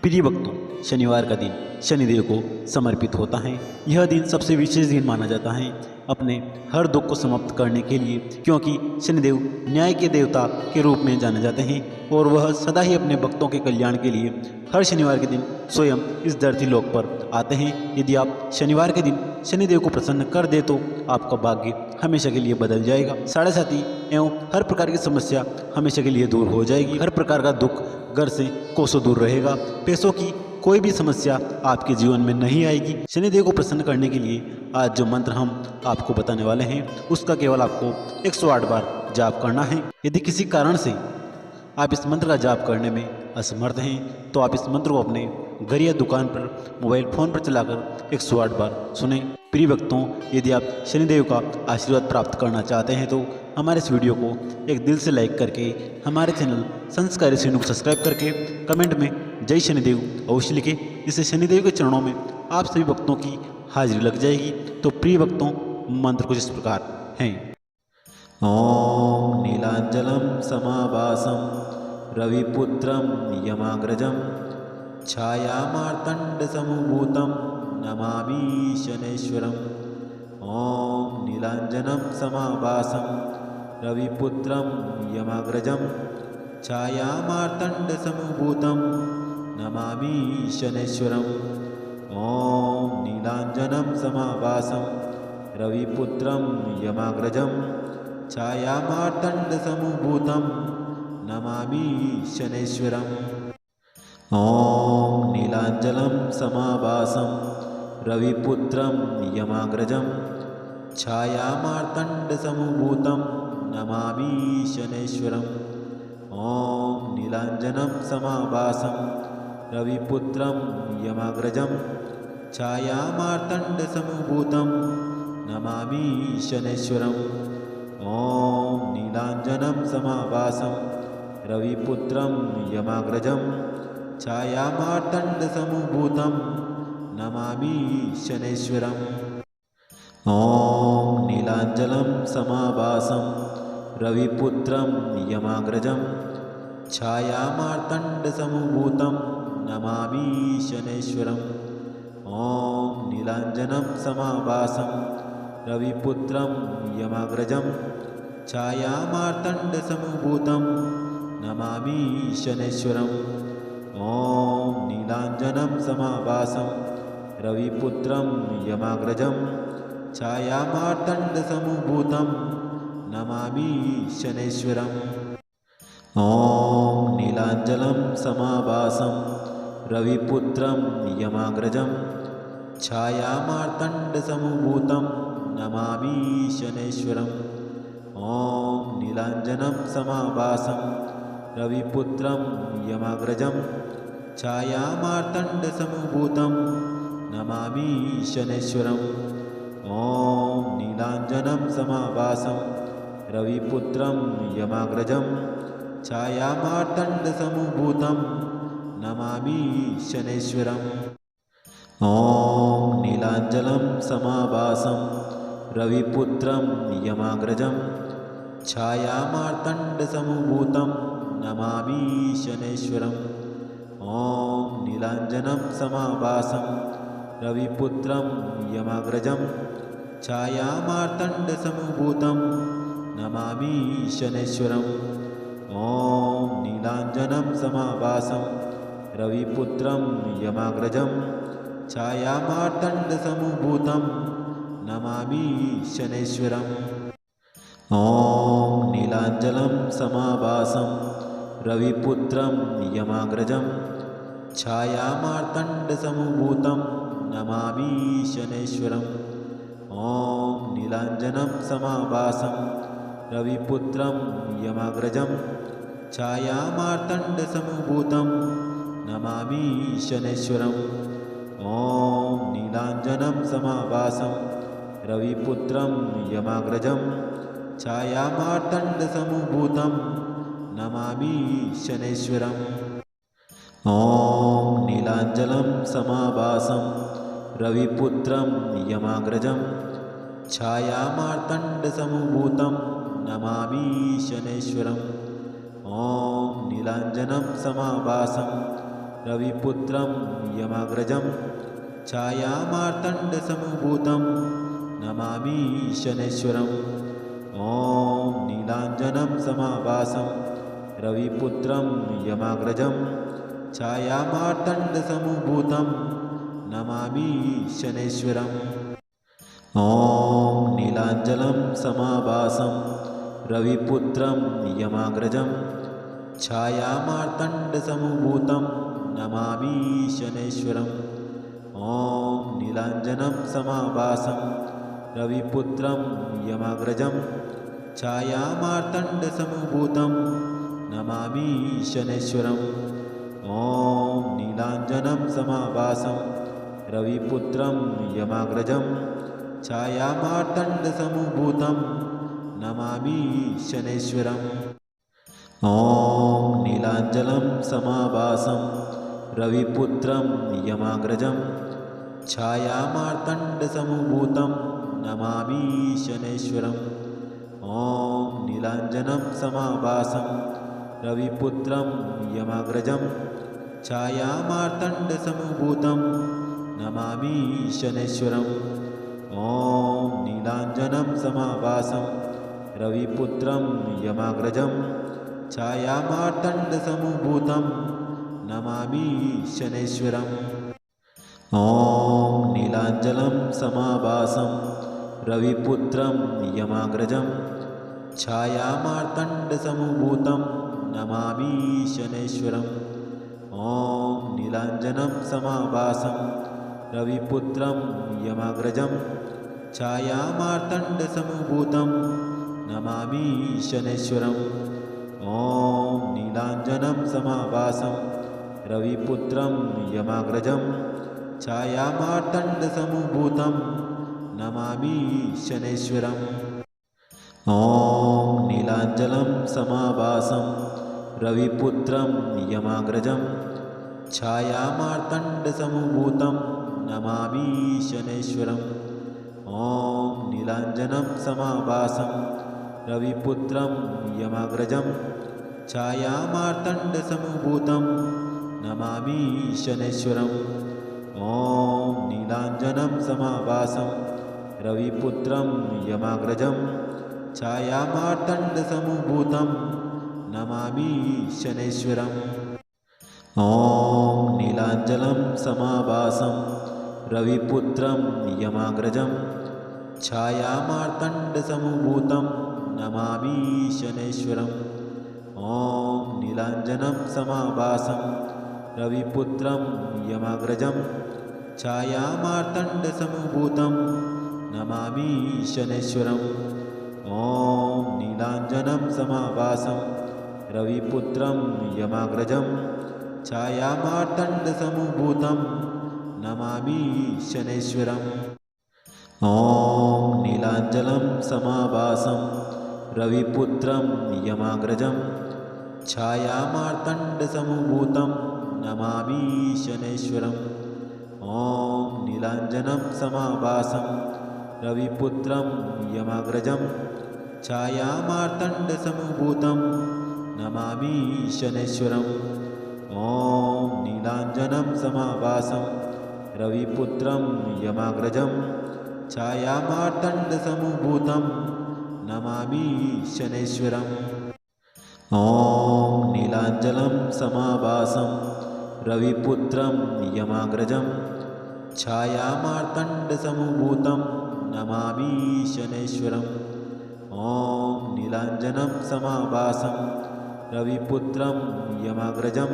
प्रिय भक्तों, शनिवार का दिन शनिदेव को समर्पित होता है। यह दिन सबसे विशेष दिन माना जाता है अपने हर दुख को समाप्त करने के लिए, क्योंकि शनिदेव न्याय के देवता के रूप में जाने जाते हैं और वह सदा ही अपने भक्तों के कल्याण के लिए हर शनिवार के दिन स्वयं इस धरती लोक पर आते हैं। यदि आप शनिवार के दिन शनिदेव को प्रसन्न कर दे तो आपका भाग्य हमेशा के लिए बदल जाएगा। साढ़े साथी एवं हर प्रकार की समस्या हमेशा के लिए दूर हो जाएगी। हर प्रकार का दुख घर से कोसों दूर रहेगा। पैसों की कोई भी समस्या आपके जीवन में नहीं आएगी। शनिदेव को प्रसन्न करने के लिए आज जो मंत्र हम आपको बताने वाले हैं उसका केवल आपको 108 बार जाप करना है। यदि किसी कारण से आप इस मंत्र का जाप करने में असमर्थ हैं तो आप इस मंत्र को अपने घर या दुकान पर मोबाइल फोन पर चलाकर 108 बार सुने। प्रिय भक्तों, यदि आप शनिदेव का आशीर्वाद प्राप्त करना चाहते हैं तो हमारे इस वीडियो को एक दिल से लाइक करके हमारे चैनल संस्कारी श्रेणु को सब्सक्राइब करके कमेंट में जय शनिदेव अवश्य लिखें, जिससे शनिदेव के चरणों में आप सभी भक्तों की हाजिरी लग जाएगी। तो प्रिय भक्तों, मंत्र कुछ इस प्रकार हैं। ओम नीलांजलम समाभासम रविपुत्रम यमाग्रजम छायामार्तंड समूभूतम नमामि शनैश्वरम। ओम नीलांजनम समाभासम रविपुत्रम यमाग्रजम छायामार्तंड समूभूतम नमामि शनैश्वरम। ओम नीलांजनम समाभासम रविपुत्रम यमाग्रजम छायामार्तंड समूभूतम नमामि शनैश्वरम। ओम नीलांजलम समाभासम रविपुत्रम यमाग्रजम छायामार्तंड समूभूतम नमामि शनैश्वरम। ओम नीलांजनम समाभासम रविपुत्रम यमाग्रजम छायामार्तंड समूभूतम नमामि शनैश्वरम। ओम नीलांजनम समाभासम रविपुत्रम यमाग्रजम छायामार्तंड समूभूतम नमामि शनैश्वरम। ओम नीलांजलम समाभासम रविपुत्रम यमाग्रजम छायामार्तंड समूभूतम नमामि शनैश्वरम। ओम नीलांजनम समाभासम रविपुत्रम यमाग्रजम छायामार्तंड समूभूतम नमामि शनैश्वरम। ओम नीलांजनम समाभासम रविपुत्रम यमाग्रजम छायामार्तंड समूभूतम नमामि शनैश्वरम। ओम नीलांजलम समाभासम रविपुत्रम यमाग्रजम छायामार्तंड समूभूतम नमामि शनैश्वरम। ओम नीलांजनम समाभासम रविपुत्रम यमाग्रजम छायामार्तंड समूभूतम नमामि शनैश्वरम। ओम नीलांजनम समाभासम रविपुत्रम यमाग्रजम छायामार्तंड समूभूतम नमामि शनैश्वरम। ओम नीलांजलम समाभासम रविपुत्रम यमाग्रजम छायामार्तंड समूभूतम नमामि शनैश्वरम। ओम नीलांजनम समाभासम रविपुत्रम यमाग्रजम छायामार्तंड समूभूतम नमामि शनैश्वरम। ओम नीलांजनम समाभासम रविपुत्रम यमाग्रजम छायामार्तंड समूभूतम नमामि शनैश्वरम। ओम नीलांजलम समाभासम रविपुत्रम यमाग्रजम छायामार्तंड समूभूतम नमामि शनैश्वरम। ओम नीलांजनम समाभासम रविपुत्रम यमाग्रजम छायामार्तंड समूभूतम नमामि शनैश्वरम। ओम नीलांजनम समाभासम रविपुत्रम यमाग्रजम छायामार्तंड समूभूतम नमामि शनैश्वरम। ओम नीलांजलम समाभासम रविपुत्रम यमाग्रजम छायामार्तंड समूभूतम नमामि शनैश्वरम। ओम नीलांजनम समाभासम रविपुत्रं यमाग्रजं छायामार्तण्डसमभूतं नमामि शनैश्वरम् ॐ नीलाञ्जनं समाभासं रविपुत्रं यमाग्रजं छायामार्तण्डसमभूतं नमामि शनैश्वरम् ॐ नीलाञ्जनं समाभासं रविपुत्रं यमाग्रजं छायामार्तण्डसमभूतं नमामि शनैश्वरम् ॐ नीलाञ्जनं समाभासं रविपुत्रं यमाग्रजं छायामार्तण्डसमभूतं नमामि शनैश्वरम् ॐ नीलाञ्जनं समाभासं रविपुत्रं यमाग्रजं छायामार्तण्डसमभूतं नमामि शनैश्वरम् ॐ नीलाञ्जनं समाभासं रविपुत्रं यमाग्रजं छायामार्तण्डसमभूतं नमामि शनैश्वरम् ॐ नीलाञ्जनं समाभासं रविपुत्रं यमाग्रजं छायामार्तण्डसमभूतं नमामि शनैश्वरम् ॐ नीलाञ्जनं समाभासं रविपुत्रं यमाग्रजं छायामार्तण्डसमभूतं नमामि शनैश्वरम् ॐ नीलाञ्जनं समाभासं रविपुत्रं यमाग्रजं छायामार्तण्डसमभूतं नमामि शनैश्वरम् ॐ नीलाञ्जनं समाभासं रविपुत्रं यमाग्रजं छायामार्तण्डसमभूतं नमामि शनैश्वरम् ॐ नीलाञ्जनं समाभासं रविपुत्रं यमाग्रजं छायामार्तण्डसमभूतं नमामि शनैश्वरम् ॐ नीलाञ्जनं समाभासं रविपुत्रं यमाग्रजं छायामार्तण्डसमभूतं नमामि शनैश्वरम् ॐ नीलाञ्जनं समाभासं रविपुत्रं यमाग्रजं छायामार्तण्डसमभूतं नमामि शनैश्वरम् ॐ नीलाञ्जनं समाभासं रविपुत्रं यमाग्रजं छायामार्तण्डसमभूतं नमामि शनैश्वरम् ॐ नीलाञ्जनं समाभासं रविपुत्रं यमाग्रजं छायामार्तण्डसमभूतं नमामि शनैश्वरम् ॐ नीलाञ्जनं समाभासं रविपुत्रं यमाग्रजं छायामार्तण्डसमभूतं नमामि शनैश्वरम् ॐ नीलाञ्जनं समाभासं रविपुत्रं यमाग्रजं छायामार्तण्डसमभूतं नमामि शनैश्वरम् ॐ नीलाञ्जनं समाभासं रविपुत्रं यमाग्रजं छायामार्तण्डसमभूतं नमामि शनैश्वरम् ॐ नीलाञ्जनं समाभासं रविपुत्रं यमाग्रजं छायामार्तण्डसमभूतं नमामि शनैश्वरम् ॐ नीलाञ्जनं समाभासं रविपुत्रं यमाग्रजं छायामार्तण्डसमभूतं नमामि शनैश्वरम् ॐ नीलाञ्जनं समाभासं रविपुत्रं यमाग्रजं छायामार्तण्डसमभूतं नमामि शनैश्वरम् ॐ नीलाञ्जनं समाभासं रविपुत्रं यमाग्रजं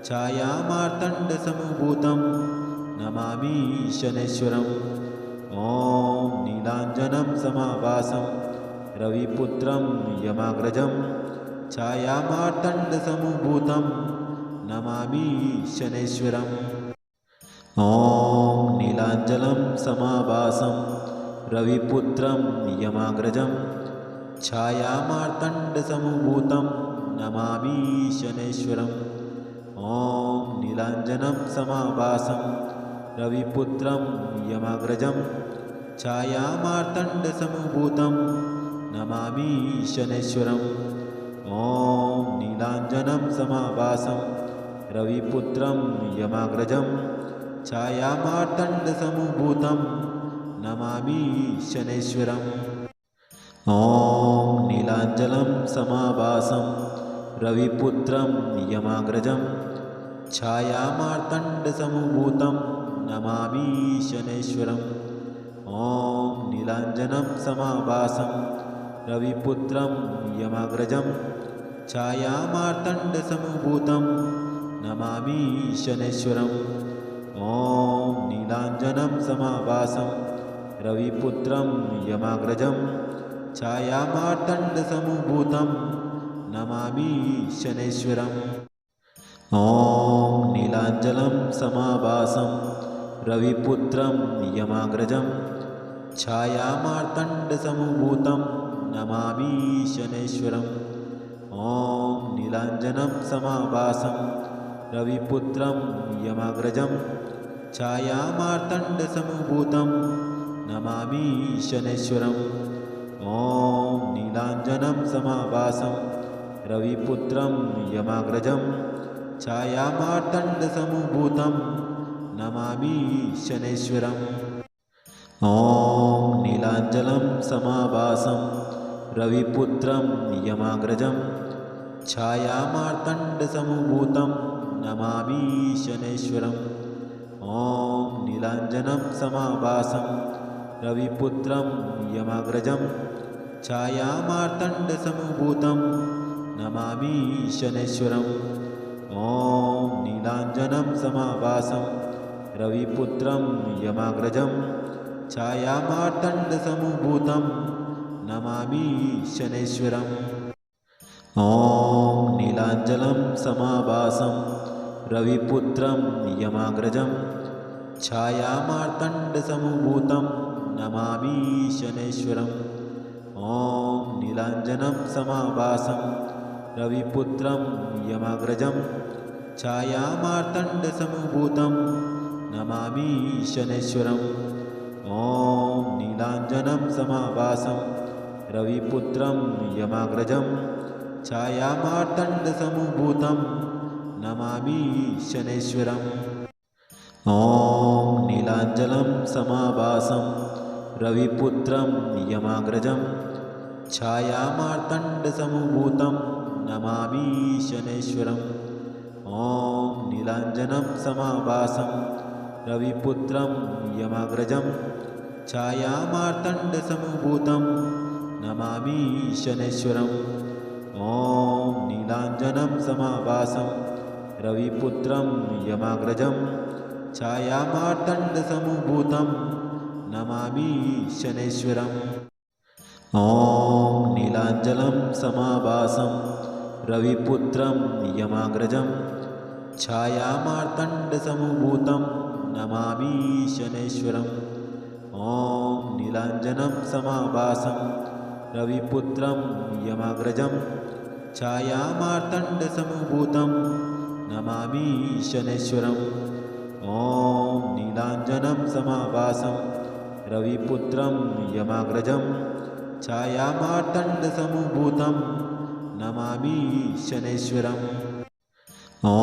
छायामार्तण्डसमभूतं नमामि शनैश्वरम् ॐ नीलाञ्जनं समाभासं रविपुत्रं यमाग्रजं छायामार्तण्डसमभूतं नमामि शनैश्वरम् ॐ नीलाञ्जनं समाभासं रविपुत्रं यमाग्रजं छायामार्तण्डसमभूतं नमामि शनैश्वरम् ॐ नीलाञ्जनं समाभासं रविपुत्रं यमाग्रजं छायामार्तण्डसमभूतं नमामि शनैश्वरम् ॐ नीलाञ्जनं समाभासं रविपुत्रं यमाग्रजं छायामार्तण्डसमुभूतं नमामि शनैश्वरम् ॐ नीलाञ्जनं समाभासं रविपुत्रं यमाग्रजं छायामार्तण्डसमुभूतं नमामि शनैश्वरम् ॐ नीलाञ्जनं समाभासं रविपुत्रं यमाग्रजं छायामार्तण्डसमुभूतं नमामि शनैश्वरम् ॐ नीलाञ्जनं समाभासं रविपुत्रं यमाग्रजं छायामार्तण्डसमुभूतं नमामि शनैश्वरम् ॐ नीलाञ्जनं समाभासं रविपुत्रं यमाग्रजं छायामार्तण्डसमुभूतं नमामि शनैश्वरम् ॐ नीलाञ्जनं समाभासं रविपुत्रं यमाग्रजं छायामार्तण्डसमुभूतं नमामि शनैश्वरम् ॐ नीलाञ्जनं समाभासं रविपुत्रं यमाग्रजं छायामार्तण्डसमुभूतं नमामि शनैश्वरम् ॐ नीलाञ्जनं समाभासं रविपुत्रं यमाग्रजं छायामार्तण्डसमुभूतं नमामि शनैश्वरम् ॐ नीलाञ्जनं समाभासं रविपुत्रं यमाग्रजं छायामार्तण्डसमुभूतं नमामि शनैश्वरम् ॐ नीलाञ्जनं समाभासं रविपुत्रं यमाग्रजं छायामार्तण्डसमुभूतं नमामि शनैश्वरम् ॐ नीलाञ्जनं समाभासं रविपुत्रं यमाग्रजं छायामार्तण्डसमुभूतं नमामि शनैश्वरम् ॐ नीलाञ्जनं समाभासं रविपुत्रं यमाग्रजं छायामार्तण्डसमुभूतं नमामि शनैश्वरम् ॐ नीलाञ्जनं समाभासं रविपुत्रं यमाग्रजं छायामार्तण्डसमुभूतं नमामि शनैश्वरम् ॐ नीलाञ्जनं समाभासं रविपुत्रं यमाग्रजं छायामार्तण्डसमुभूतं नमामि शनैश्वरम् ॐ नीलाञ्जनं समाभासं रविपुत्रं यमाग्रजं छायामार्तण्डसमुभूतं नमामि शनैश्वरम् ॐ नीलाञ्जनं समाभासं रविपुत्रं यमाग्रजं छायामार्तण्डसमुभूतं नमामि शनैश्वरम् ॐ नीलाञ्जनं समाभासं रविपुत्रं यमाग्रजं छायामार्तण्डसमुभूतं नमामि शनैश्वरम् ॐ नीलाञ्जनं समाभासं रविपुत्रं यमाग्रजं छायामार्तण्डसमुभूतं नमामि शनैश्वरम् ॐ नीलाञ्जनं समाभासं रविपुत्रं यमाग्रजं छायामार्तण्डसमुभूतं नमामि शनैश्वरम् ॐ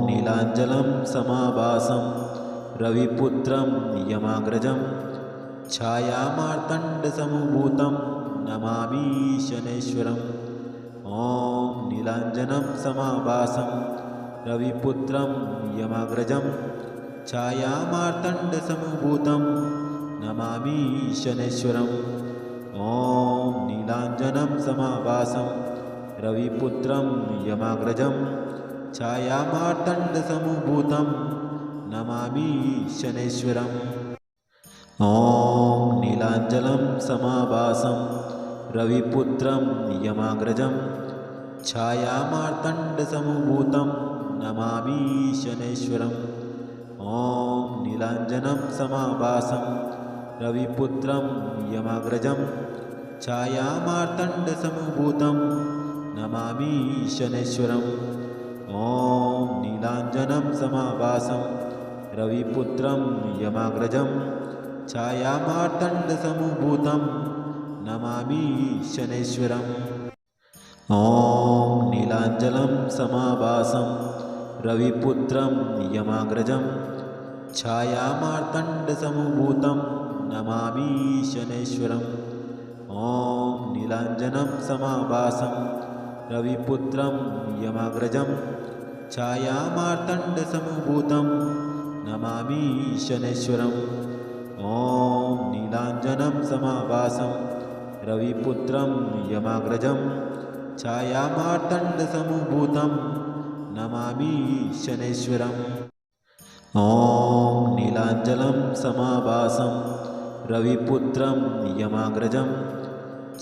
नीलाञ्जनं समाभासं रविपुत्रं यमाग्रजं छायामार्तण्डसमुभूतं नमामि शनैश्वरम् ॐ नीलाञ्जनं समाभासं रविपुत्रं यमाग्रजं छायामार्तण्डसमुभूतं नमामि शनैश्वरम् ॐ नीलाञ्जनं समाभासं रविपुत्रं यमाग्रजं छायामार्तण्डसमुभूतं नमामि शनैश्वरम् ॐ नीलाञ्जनं समाभासं रविपुत्रं यमाग्रजं छायामार्तण्डसमुभूतं नमामि शनैश्वरम् ॐ नीलाञ्जनं समाभासं रविपुत्रं यमाग्रजं छायामार्तण्डसमुभूतं नमामि शनैश्वरम् ॐ नीलाञ्जनं समाभासं रविपुत्रं यमाग्रजं छायामार्तण्डसमुभूतं नमामि शनैश्वरम् ॐ नीलाञ्जनं समाभासं रविपुत्रं यमाग्रजं छायामार्तण्डसमभूतं नमामि शनैश्वरम् ॐ नीलाञ्जनं समाभासं रविपुत्रं यमाग्रजं छायामार्तण्डसमभूतं नमामि शनैश्वरम् ॐ नीलाञ्जनं समाभासं रविपुत्रं यमाग्रजं छायामार्तण्डसमभूतं नमामि शनैश्वरम् ॐ नीलाञ्जनं समाभासं रविपुत्रं यमाग्रजं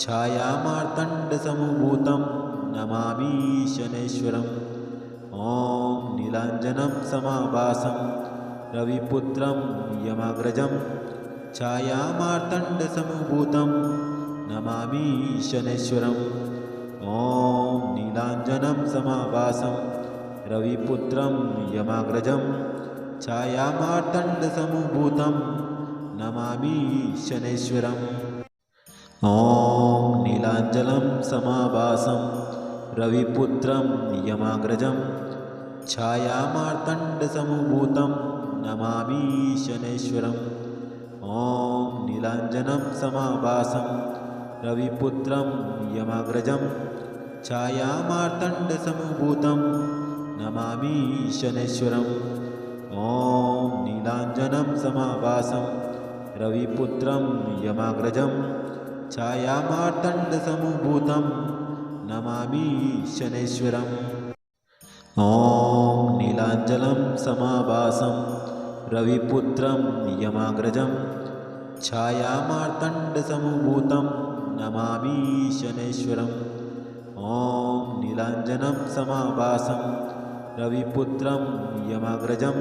छायामार्तण्डसमभूतं नमामि शनैश्वरम् ॐ नीलाञ्जनं समाभासं रविपुत्रं यमाग्रजं छायामार्तण्डसमभूतं नमामि शनैश्वरम् ॐ नीलाञ्जनं समाभासं रविपुत्रं यमाग्रजं छायामार्तण्डसमभूतं नमामि शनैश्वरम् ॐ नीलाञ्जनं समाभासं रविपुत्रं यमाग्रजं छायामार्तण्डसमभूतं नमामि शनैश्वरम् ॐ नीलाञ्जनं समाभासं रविपुत्रं यमाग्रजं छायामार्तण्डसमभूतं नमामि शनैश्वरम् ॐ नीलाञ्जनं समाभासं रविपुत्रं यमाग्रजं छायामार्तण्डसमभूतं नमामि शनैश्वरम् ॐ नीलाञ्जनं समाभासं रविपुत्रं यमाग्रजं छायामार्तण्डसमभूतं नमामि शनैश्वरम् ॐ नीलाञ्जनं समाभासं रविपुत्रं यमाग्रजं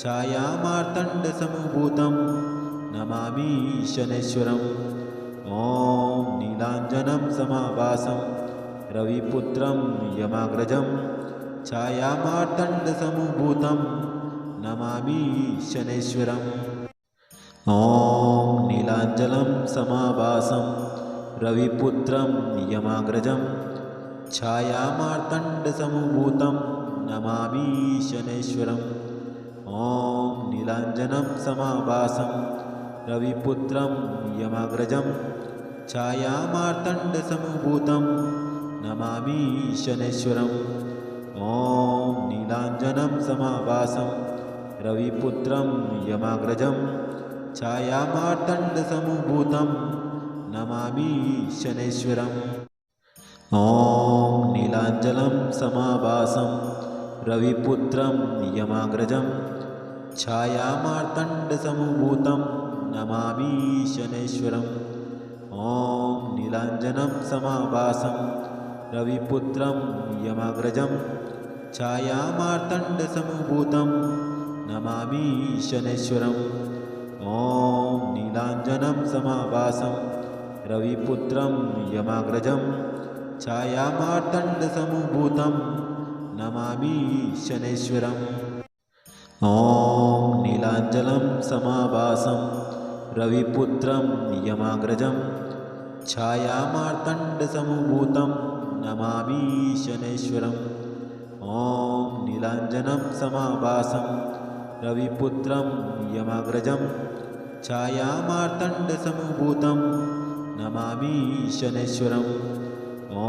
छायामार्तण्डसमभूतं नमामि शनैश्वरम् ॐ नीलाञ्जनं समाभासं रविपुत्रं यमाग्रजं छायामार्तण्डसमभूतं नमामि शनैश्वरम् ॐ नीलाञ्जनं समाभासं रविपुत्रं यमाग्रजं छायामार्तण्डसमभूतं नमामि शनैश्वरम् ॐ नीलाञ्जनं समाभासं रविपुत्रं यमाग्रजं छायामार्तण्डसमभूतं नमामि शनैश्वरम् ॐ नीलाञ्जनं समाभासं रविपुत्रं यमाग्रजं छायामार्तण्डसमभूतं नमामि शनैश्वरम् ॐ नीलाञ्जनं समाभासं रविपुत्रं यमाग्रजं छायामार्तण्डसमभूतं नमामि शनैश्वरम् ॐ नीलाञ्जनं समाभासं रविपुत्रं यमाग्रजं छायामार्तण्डसमभूतं नमामि शनैश्वरम् ॐ नीलाञ्जनं समाभासं रविपुत्रं यमाग्रजं छायामार्तण्डसमभूतं नमामि शनैश्वरम् ॐ नीलाञ्जनं समाभासं रविपुत्रं यमाग्रजं छायामार्तण्डसमभूतं नमामि शनैश्वरम् ॐ नीलाञ्जनं समाभासं रविपुत्रं यमाग्रजं छायामार्तण्डसमभूतं नमामि शनैश्वरम्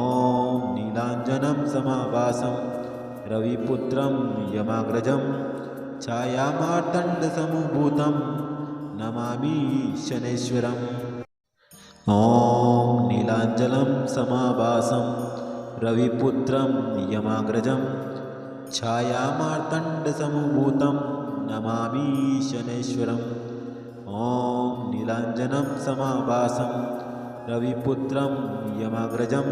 ॐ नीलाञ्जनं समाभासं रविपुत्रं यमाग्रजं छायामार्तण्डसमभूतं नमामि शनैश्वरम् ॐ नीलाञ्जनं समाभासं रविपुत्रं यमाग्रजं छायामार्तण्डसमभूतं नमामि शनैश्वरम् ॐ नीलाञ्जनं समाभासं रविपुत्रं यमाग्रजं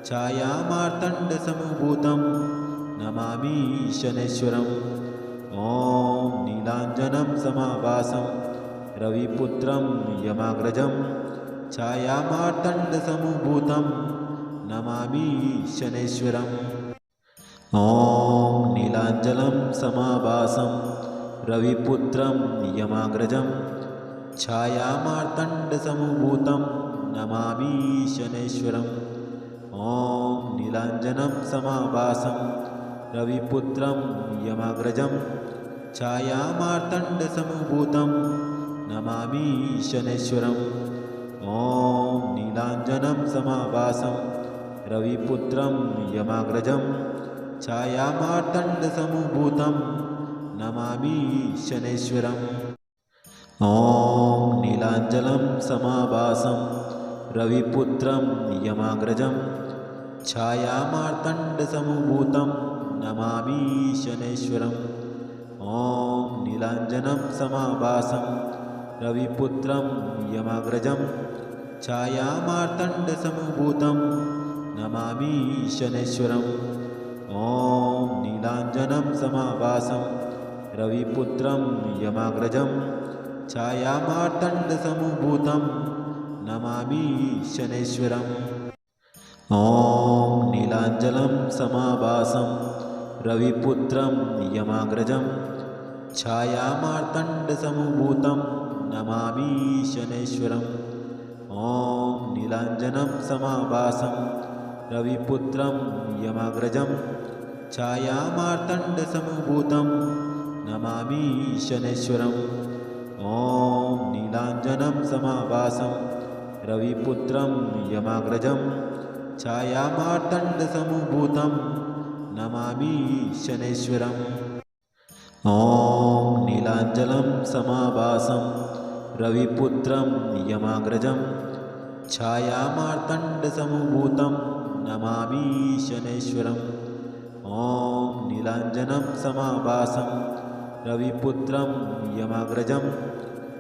छायामार्तण्डसमभूतं नमामि शनैश्वरम् ॐ नीलाञ्जनं समाभासं रविपुत्रं यमाग्रजं छायामार्तण्डसमभूतं नमामि शनैश्वरम् ॐ नीलाञ्जनं समाभासं रविपुत्रं यमाग्रजं छायामार्तण्डसमभूतं नमामि शनैश्वरम् ॐ नीलाञ्जनं समाभासं रविपुत्रं यमाग्रजं छायामार्तण्डसमभूतं नमामि शनैश्वरम् ॐ नीलाञ्जनं समाभासं रविपुत्रं यमाग्रजं छायामार्तण्डसमभूतं नमामि शनैश्वरम् ॐ नीलाञ्जनं समाभासं रविपुत्रं यमाग्रजं छायामार्तण्डसमभूतं नमामि शनैश्वरम् ॐ नीलाञ्जनं समाभासं रविपुत्रं यमाग्रजं छायामार्तण्डसमभूतं नमामि शनैश्वरम् ॐ नीलाञ्जनं समाभासं रविपुत्रं यमाग्रजं छायामार्तण्डसमभूतं नमामि शनैश्वरम् ॐ नीलाञ्जनं समाभासं रविपुत्रं यमाग्रजं छायामार्तण्डसमभूतं नमामि शनैश्वरम् ॐ नीलाञ्जनं समाभासं रविपुत्रं यमाग्रजं छायामार्तण्डसमभूतं नमामि शनैश्वरम् ॐ नीलाञ्जनं समाभासं रविपुत्रं यमाग्रजं छायामार्तण्डसमभूतं नमामि शनैश्वरम् ॐ नीलाञ्जनं समाभासं रविपुत्रं यमाग्रजं छायामार्तण्डसमभूतं नमामि शनैश्वरम् ॐ नीलाञ्जनं समाभासं रविपुत्रं यमाग्रजं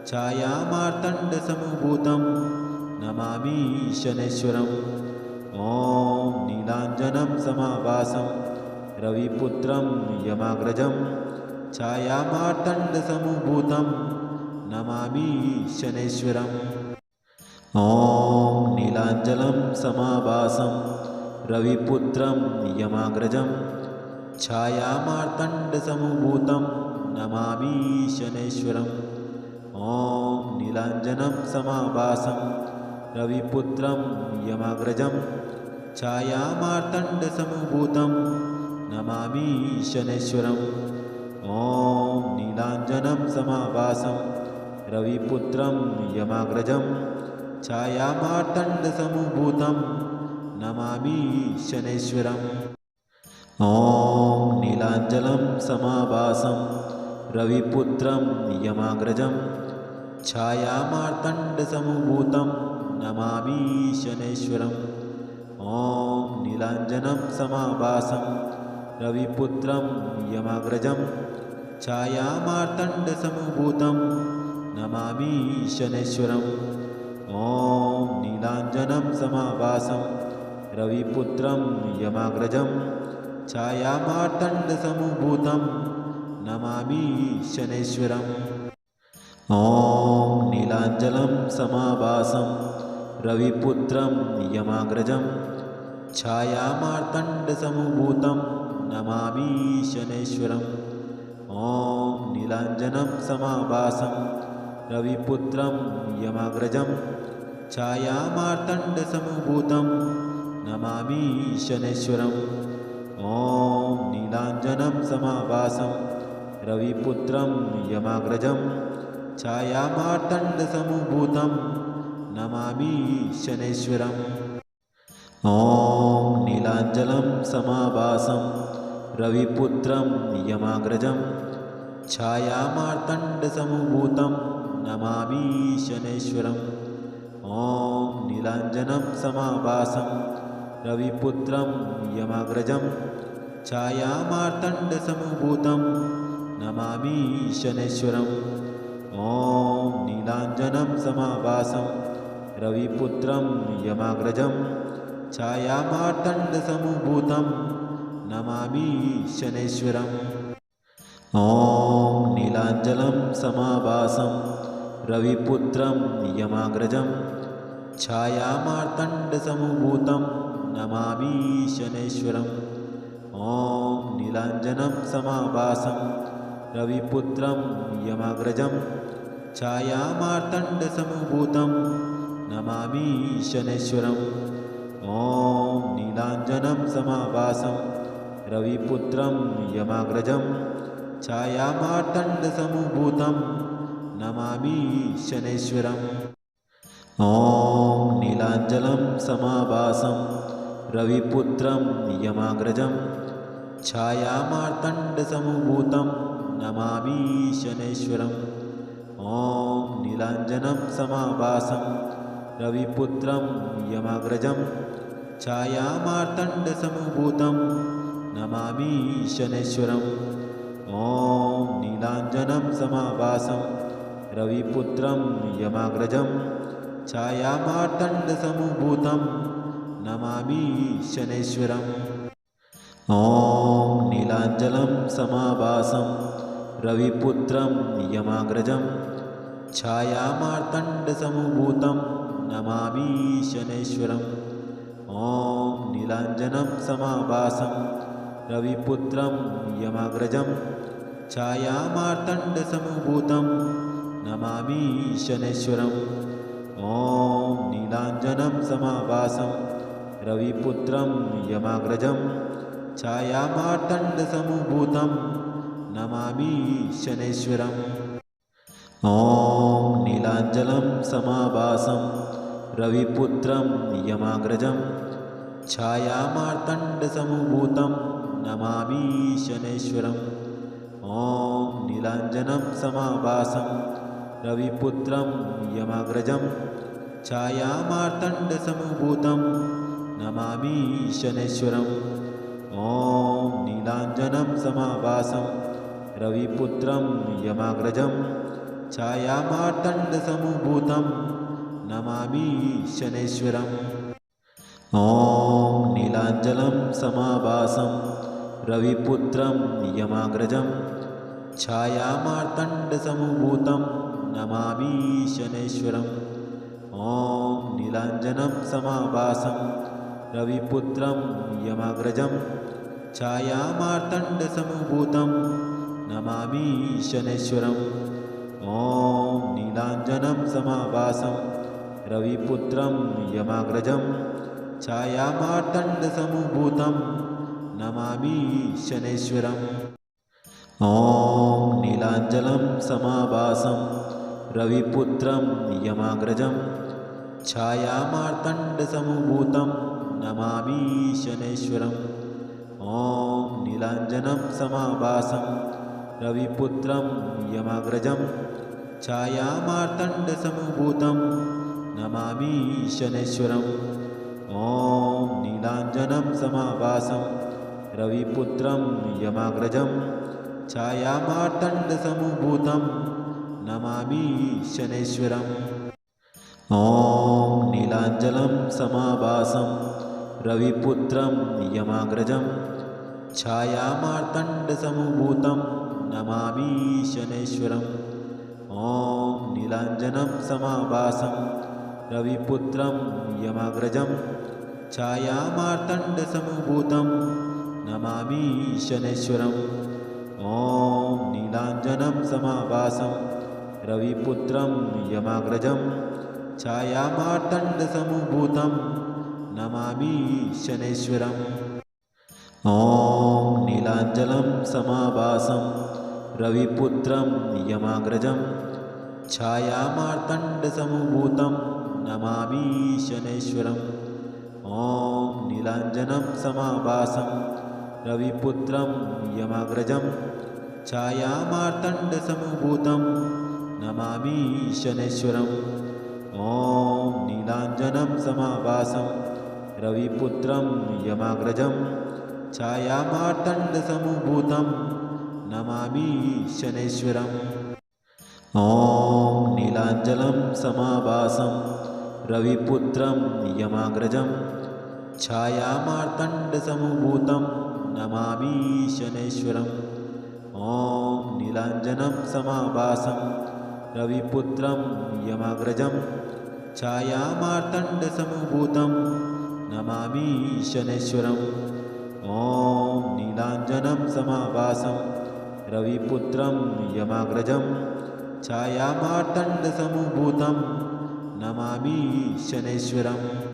छायामार्तण्डसमभूतं नमामि शनैश्वरम् ॐ नीलाञ्जनं समाभासं रविपुत्रं यमाग्रजं छायामार्तण्डसमभूतं नमामि शनैश्वरम् ॐ नीलाञ्जनं समाभासं रविपुत्रं यमाग्रजं छायामार्तण्डसमभूतं नमामि शनैश्वरम् ॐ नीलाञ्जनं समाभासं रविपुत्रं यमाग्रजं छायामार्तण्डसमभूतं नमामि शनैश्वरम् ॐ नीलाञ्जनं समाभासं रविपुत्रं यमाग्रजं छायामार्तण्डसमभूतं नमामि शनैश्वरम् ॐ नीलाञ्जनं समाभासं रविपुत्रं यमाग्रजं छायामार्तण्डसमभूतं नमामि शनैश्वरम् ॐ नीलाञ्जनं समाभासं रविपुत्रं यमाग्रजं छायामार्तण्डसमभूतं नमामि शनैश्वरम् ॐ नीलाञ्जनं समाभासं रविपुत्रं यमाग्रजं छायामार्तण्डसमभूतं नमामि शनैश्वरम् ॐ नीलाञ्जनं समाभासं रविपुत्रं यमाग्रजं छायामार्तण्डसमभूतं नमामि शनैश्वरम् ॐ नीलाञ्जनं समाभासं रविपुत्रं यमाग्रजं छायामार्तण्डसमभूतं नमामि शनैश्वरम् ॐ नीलाञ्जनं समाभासं रविपुत्रं यमाग्रजं छायामार्तण्डसमभूतं नमामि शनैश्वरम् ॐ नीलाञ्जनं समाभासं रविपुत्रं यमाग्रजं छायामार्तण्डसमभूतं नमामि शनैश्वरम् ॐ नीलाञ्जनं समाभासं रविपुत्रं यमाग्रजं छायामार्तण्डसमभूतं नमामि शनैश्वरम् ॐ नीलाञ्जनं समाभासं रविपुत्रं यमाग्रजं छायामार्तण्डसमभूतं नमामि शनैश्वरम् ॐ नीलाञ्जनं समाभासं रविपुत्रं यमाग्रजं छायामार्तण्डसमभूतं नमामि शनैश्वरम् ॐ नीलाञ्जनं समाभासं रविपुत्रं यमाग्रजं छायामार्तण्डसमभूतं नमामि शनैश्वरम् ॐ नीलाञ्जनं समाभासं रविपुत्रं यमाग्रजं छायामार्तण्डसमभूतं नमामि शनैश्वरम् ॐ नीलाञ्जनं समाभासं रविपुत्रं यमाग्रजं छायामार्तण्डसमभूतं नमामि शनैश्वरम् ॐ नीलाञ्जनं समाभासं रविपुत्रं यमाग्रजं छायामार्तण्डसमभूतं नमामि शनैश्वरम् ॐ नीलाञ्जनं समाभासं रविपुत्रं यमाग्रजं छायामार्तण्डसमभूतं नमामि शनैश्वरम् ॐ नीलाञ्जनं समाभासं रविपुत्रं यमाग्रजं छायामार्तण्डसमभूतं नमामि शनैश्वरम् ॐ नीलाञ्जनं समाभासं रविपुत्रं यमाग्रजं छायामार्तण्डसमभूतं नमामि शनैश्वरम् ॐ नीलाञ्जनं समाभासं रविपुत्रं यमाग्रजं छायामार्तण्डसमभूतं नमामि शनैश्वरम् ॐ नीलाञ्जनं समाभासं रविपुत्रं यमाग्रजं छायामार्तण्डसमभूतं नमामि शनैश्वरम् ॐ नीलाञ्जनं समाभासं रविपुत्रं यमाग्रजं छायामार्तण्डसमभूतं नमामि शनैश्वरम् ॐ नीलाञ्जनं समाभासं रविपुत्रं यमाग्रजं छायामार्तण्डसमभूतं नमामि शनैश्वरम् ॐ नीलाञ्जनं समाभासं रविपुत्रं यमाग्रजं छायामार्तण्डसमभूतं नमामि शनैश्वरम् ॐ नीलाञ्जनं समाभासं रविपुत्रं यमाग्रजं छायामार्तण्डसमभूतं नमामि शनैश्वरम् ॐ नीलाञ्जनं समाभासं रविपुत्रं यमाग्रजं छायामार्तण्डसमभूतं नमामि शनैश्वरम् ॐ नीलाञ्जनं समाभासं रविपुत्रं यमाग्रजं छायामार्तण्डसमभूतं नमामि शनैश्वरम् ॐ नीलाञ्जनं समाभासं रविपुत्रं यमाग्रजं छायामार्तण्डसमभूतं नमामि शनैश्वरम् ॐ नीलाञ्जनं समाभासं रविपुत्रं यमाग्रजं छायामार्तण्डसमभूतं नमामि शनैश्वरम् ॐ नीलाञ्जनं समाभासं रविपुत्रं यमाग्रजं छायामार्तण्डसमभूतं नमामि शनैश्वरम् ॐ नीलाञ्जनं समाभासं रविपुत्रं यमाग्रजं छायामार्तण्डसमभूतं नमामि शनैश्वरम् ॐ नीलाञ्जनं समाभासं रविपुत्रं यमाग्रजं छायामार्तण्डसमभूतं नमामि शनैश्वरम् ॐ नीलाञ्जनं समाभासं रविपुत्रं यमाग्रजं छायामार्तण्डसमभूतं नमामि शनैश्वरम् ॐ नीलाञ्जनं समाभासं रविपुत्रं यमाग्रजं छायामार्तण्डसमभूतं नमामि शनैश्वरम् ॐ नीलाञ्जनं समाभासं रविपुत्रं यमाग्रजं छायामार्तण्डसमभूतं नमामि शनैश्वरम् ॐ नीलाञ्जनं समाभासं रविपुत्रं यमाग्रजं छायामार्तण्डसमभूतं नमामि शनैश्वरम् ॐ नीलाञ्जनं समाभासं रविपुत्रं यमाग्रजं छायामार्तण्डसमभूतं नमामि शनैश्वरम् ॐ नीलाञ्जनं समाभासं रविपुत्रं यमाग्रजं छायामार्तण्डसमभूतं नमामि शनैश्वरम्।